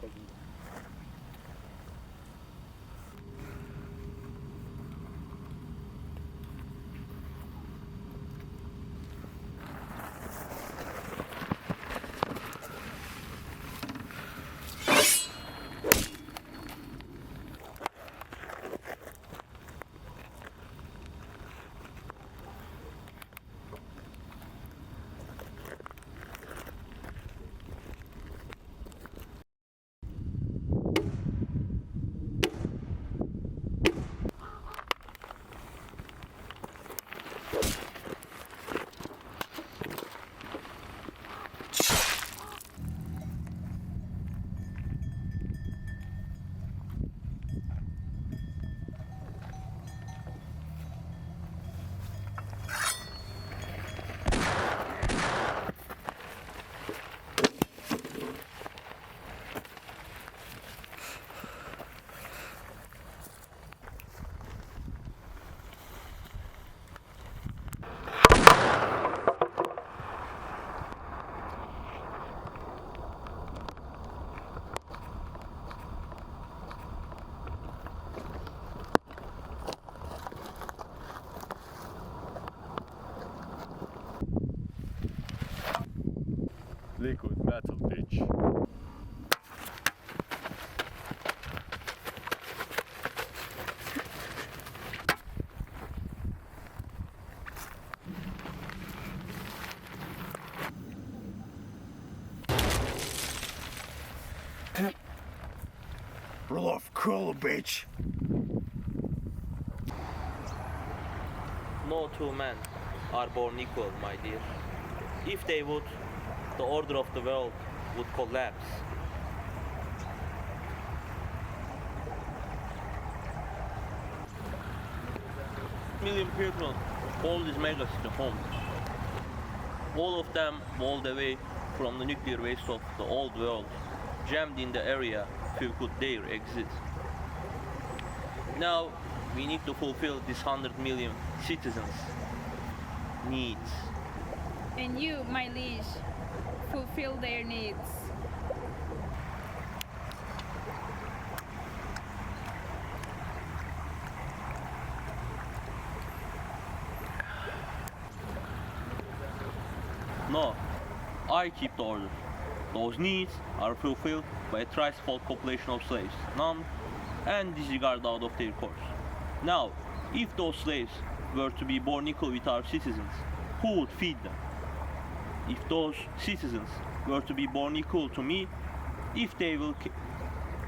packaging. Liquid metal pitch. Roll off cool, bitch. No two men are born equal, my dear. If they would, the order of the world would collapse. Million people call this megacity home. All of them walled away from the nuclear waste of the old world, jammed in the area few could dare exit. Now we need to fulfill this 100 million citizens' needs. And you, my liege, fulfill their needs. No, I keep the order. Those needs are fulfilled by a thrice-fold population of slaves, numbed and disregarded out of their course. Now, if those slaves were to be born equal with our citizens, who would feed them? If those citizens were to be born equal to me, if they will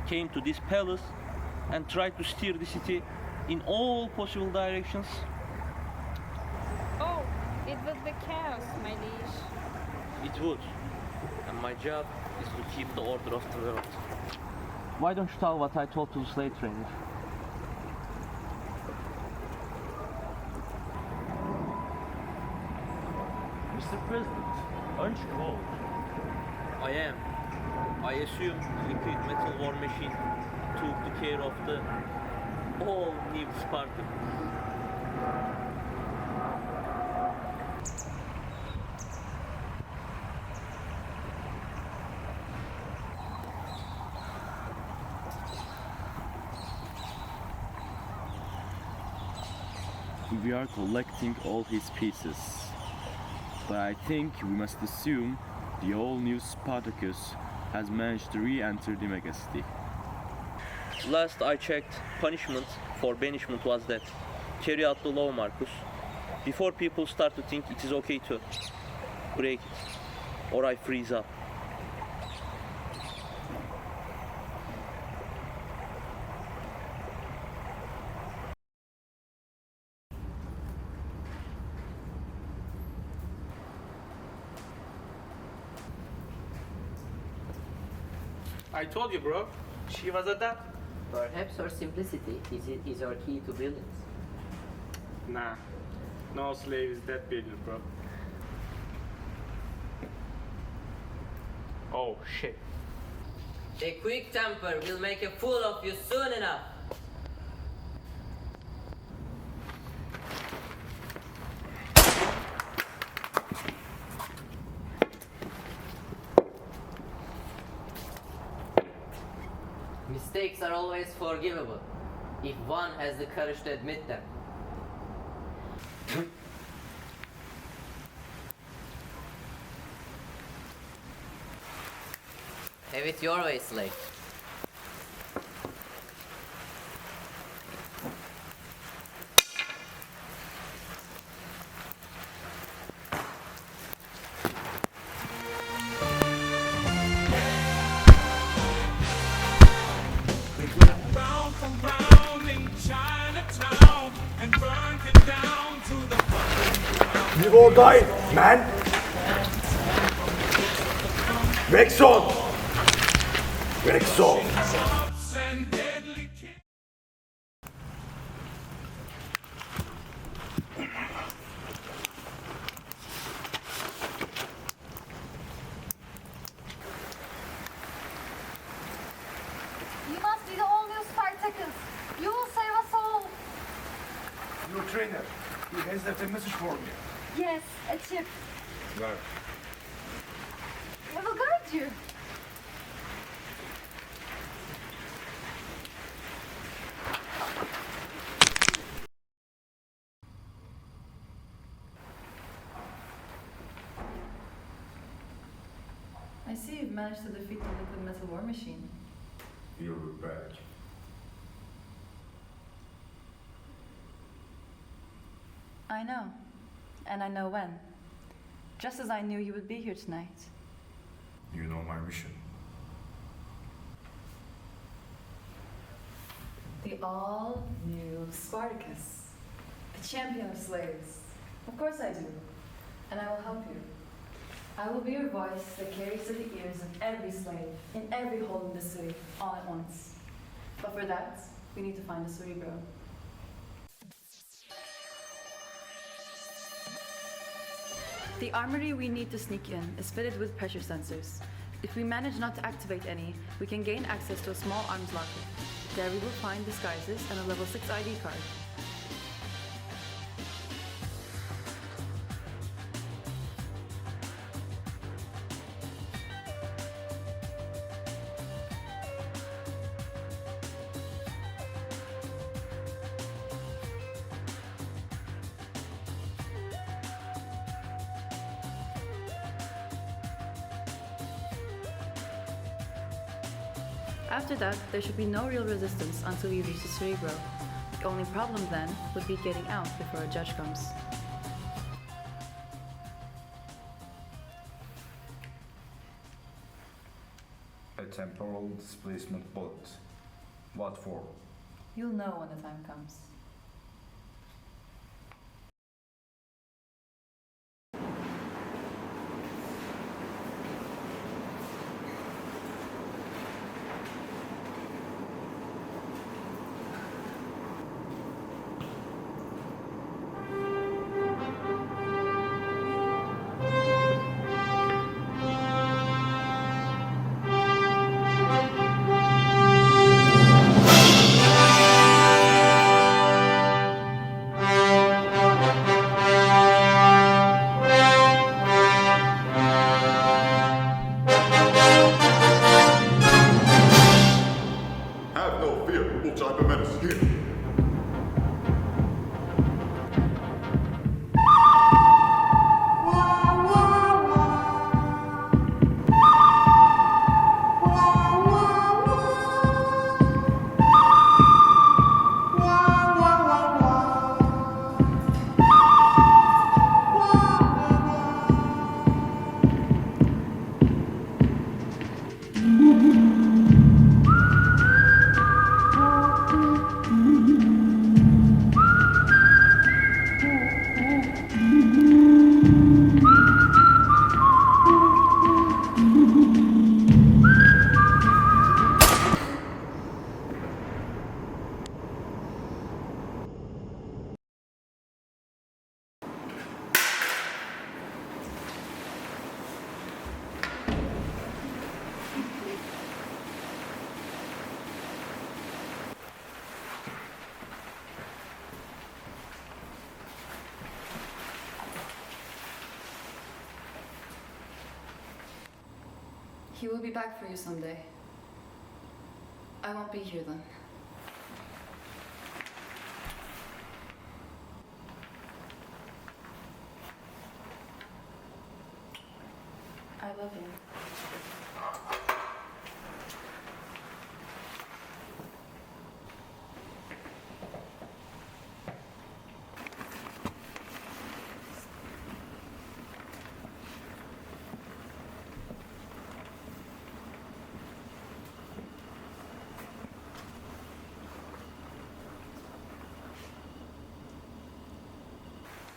came to this palace and tried to steer the city in all possible directions, Oh, it would be chaos, my liege. it would. And my job is to keep the order of the world. Why don't you tell what I told to the slave trainer? Mr. President, aren't you cold? I am. I assume the liquid metal war machine took the care of the all new Spartacus. We are collecting all his pieces. But I think we must assume the all-new Spartacus has managed to re-enter the megacity. Last I checked, punishment for banishment was death. Carry out the law, Marcus. Before people start to think it is okay to break it, or I freeze up. I told you, bro. She was a that. Perhaps her simplicity is our key to brilliance. Nah. No slave is that brilliant, bro. Oh, shit. A quick temper will make a fool of you soon enough. Mistakes are always forgivable, if one has the courage to admit them. Have it your way, slave. Bound for round in Chinatown and burned it down to the Live or die, man. Rexon. Rexon. ups and deadly kill. You must be the all-new Spartacus. You will save us all. Your trainer. He has left a message for me. Yes, a chip. Where? It will guide you. I see you've managed to defeat the liquid metal war machine. You'll be back. I know. And I know when. Just as I knew you would be here tonight. You know my mission. The all-new Spartacus. The champion of slaves. Of course I do. And I will help you. I will be your voice that carries to the ears of every slave in every hole in the city all at once. But for that, we need to find a cerebro. The armory we need to sneak in is fitted with pressure sensors. If we manage not to activate any, we can gain access to a small arms locker. There we will find disguises and a level 6 ID card. After that, there should be no real resistance until we reach the cerebro. The only problem then would be getting out before a judge comes. A temporal displacement bullet. What for? You'll know when the time comes. Have no fear, Ultra-Hypermenace here. He will be back for you someday. I won't be here then. I love you.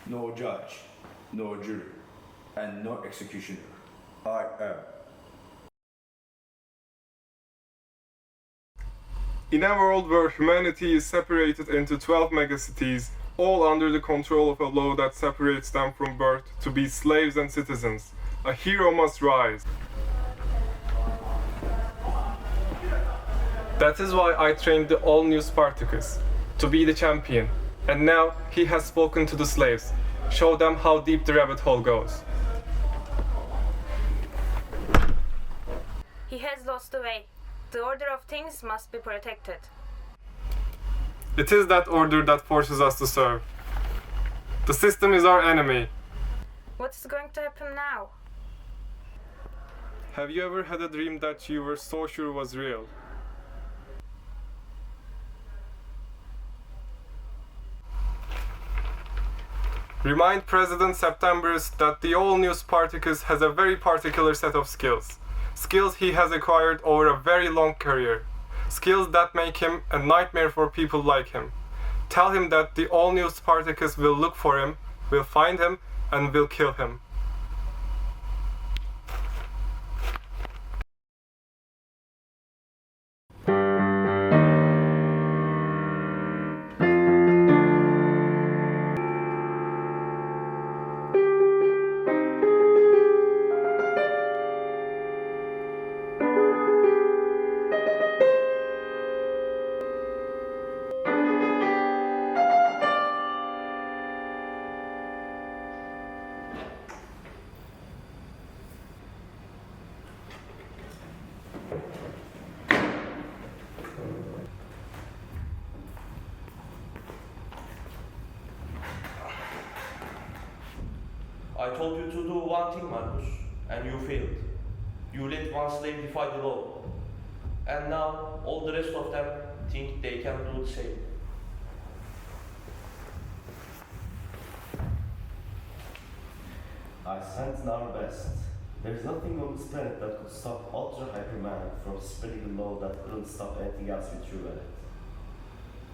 No judge, no jury, and no executioner. I am. In a world where humanity is separated into 12 megacities, all under the control of a law that separates them from birth to be slaves and citizens, a hero must rise. That is why I trained the all-new Spartacus, to be the champion. And now he has spoken to the slaves. Show them how deep the rabbit hole goes. He has lost the way. The order of things must be protected. It is that order that forces us to serve. The system is our enemy. What is going to happen now? Have you ever had a dream that you were so sure was real? Remind President Septemberus that the all-new Spartacus has a very particular set of skills. Skills he has acquired over a very long career. Skills that make him a nightmare for people like him. Tell him that the all-new Spartacus will look for him, will find him, and will kill him. I told you to do one thing, Marcus, and you failed. You let one slave defy the law. And now all the rest of them think they can do the same. I sent our best. There's nothing on this planet that could stop Ultra Hyperman from spreading a law that couldn't stop anything else we threw at it.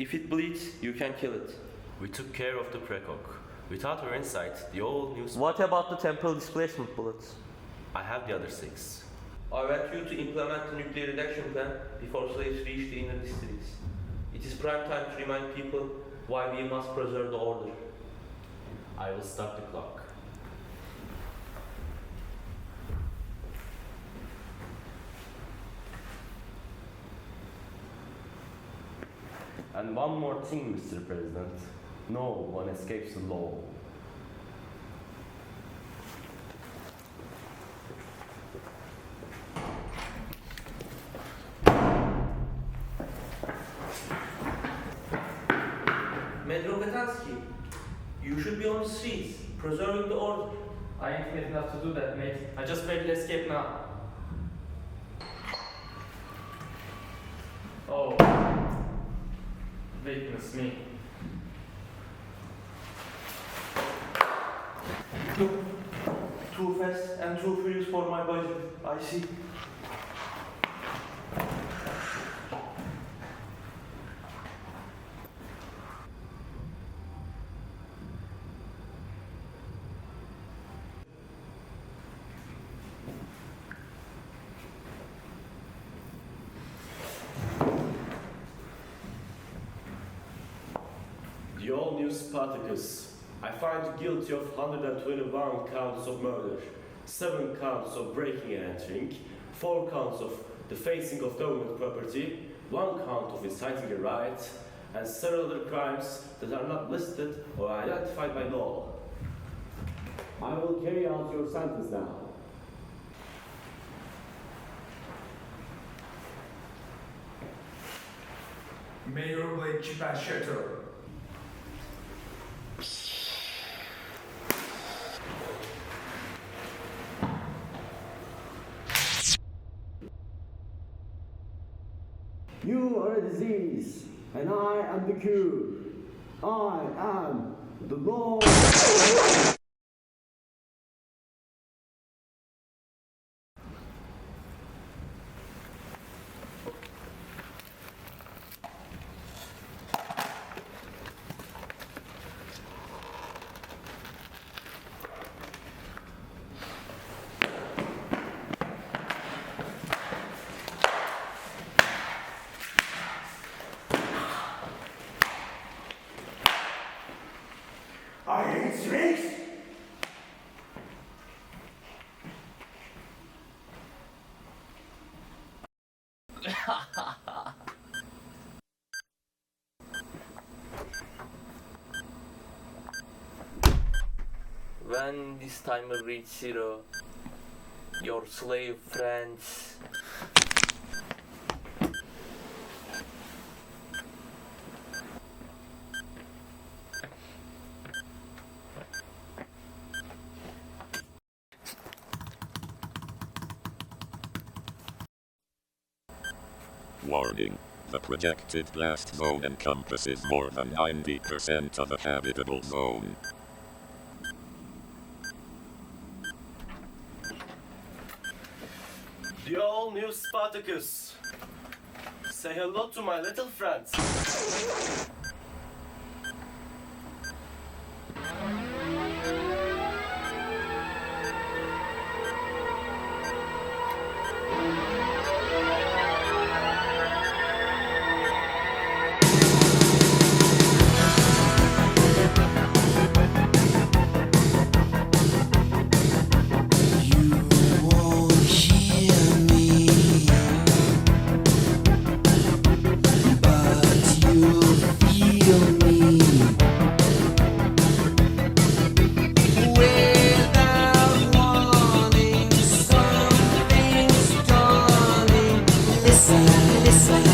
If it bleeds, you can kill it. We took care of the Prekok. Without her insight, the old new... What about the temporal displacement bullets? I have the other 6. I want you to implement the nuclear reduction plan before slaves reach the inner districts. It is prime time to remind people why we must preserve the order. I will stop the clock. And one more thing, Mr. President. No one escapes the law. Medrogetansky, you should be on the streets, preserving the order. I ain't fit enough to do that, mate. I just ready to escape now. Oh. Witness me. Too fast and too furious for my budget, I see. The all-new Spartacus. I find you guilty of 121 counts of murder, 7 counts of breaking and entering, 4 counts of defacing of government property, 1 count of inciting a riot, and several other crimes that are not listed or identified by law. I will carry out your sentence now. May your blade chip and shatter. You are a disease, and I am the cure. I am the Lord. I hate snakes! When this timer reaches 0, your slave friends Warning. The projected blast zone encompasses more than 90% of the habitable zone. The all-new Spartacus. Say hello to my little friends. Listen.